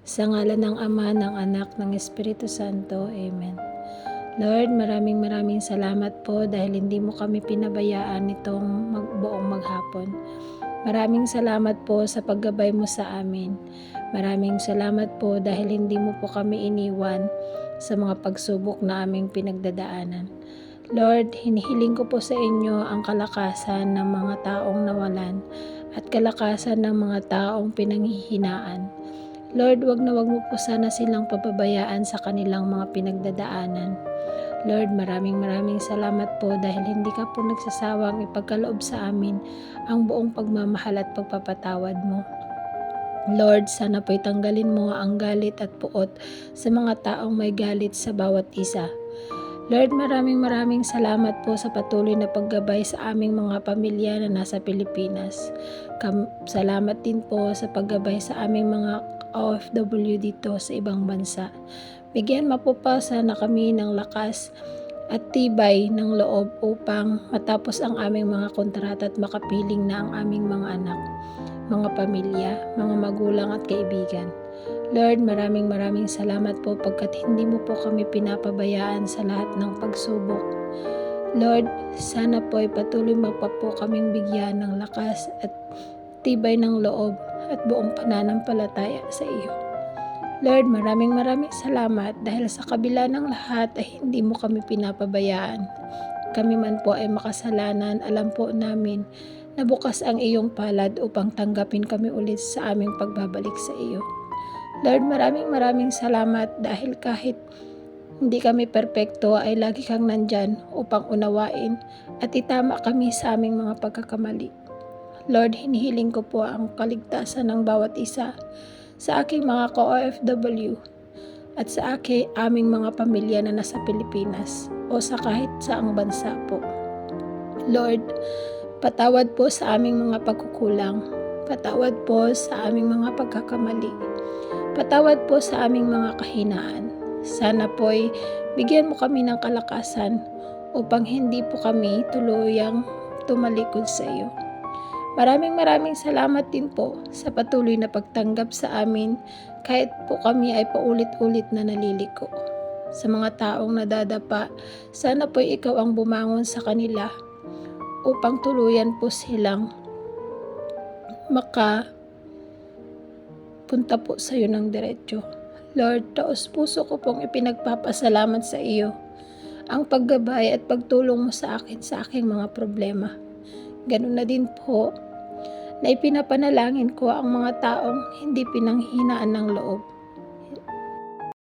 Sa ngalan ng Ama, ng Anak, ng Espiritu Santo. Amen. Lord, maraming salamat po dahil hindi mo kami pinabayaan nitong buong maghapon. Maraming salamat po sa paggabay mo sa amin. Maraming salamat po dahil hindi mo po kami iniwan sa mga pagsubok na aming pinagdadaanan. Lord, hinihiling ko po sa inyo ang kalakasan ng mga taong nawalan at kalakasan ng mga taong pinanghihinaan. Lord, wag mo po sana silang pababayaan sa kanilang mga pinagdadaanan. Lord, maraming salamat po dahil hindi ka po nagsasawang ipagkaloob sa amin ang buong pagmamahal at pagpapatawad mo. Lord, sana po'y tanggalin mo ang galit at puot sa mga taong may galit sa bawat isa. Lord, maraming salamat po sa patuloy na paggabay sa aming mga pamilya na nasa Pilipinas. Salamat din po sa paggabay sa aming mga OFW dito sa ibang bansa. Bigyan mo po pa sana kami ng lakas at tibay ng loob upang matapos ang aming mga kontrata at makapiling na ang aming mga anak, mga pamilya, mga magulang at kaibigan. Lord, maraming salamat po pagkat hindi mo po kami pinapabayaan sa lahat ng pagsubok. Lord, sana po ay patuloy mo pa po kaming bigyan ng lakas at tibay ng loob at buong pananampalataya sa iyo. Lord, maraming salamat dahil sa kabila ng lahat ay hindi mo kami pinapabayaan. Kami man po ay makasalanan, alam po namin na bukas ang iyong palad upang tanggapin kami ulit sa aming pagbabalik sa iyo. Lord, maraming salamat dahil kahit hindi kami perpekto ay lagi kang nandyan upang unawain at itama kami sa aming mga pagkakamali. Lord, hinihiling ko po ang kaligtasan ng bawat isa sa aking mga ka-OFW at sa aming mga pamilya na nasa Pilipinas o sa kahit saang bansa po. Lord, patawad po sa aming mga pagkukulang. Patawad po sa aming mga pagkakamali. Patawad po sa aming mga kahinaan. Sana po'y bigyan mo kami ng kalakasan upang hindi po kami tuluyang tumalikod sa iyo. Maraming salamat din po sa patuloy na pagtanggap sa amin kahit po kami ay paulit-ulit na naliliko. Sa mga taong nadadapa, sana po'y ikaw ang bumangon sa kanila upang tuluyan po silang punta po sa iyo ng diretso. Lord, taos puso ko pong ipinagpapasalamat sa iyo ang paggabay at pagtulong mo sa akin sa aking mga problema. Ganun na din po na ipinapanalangin ko ang mga taong hindi pinanghinaan ng loob.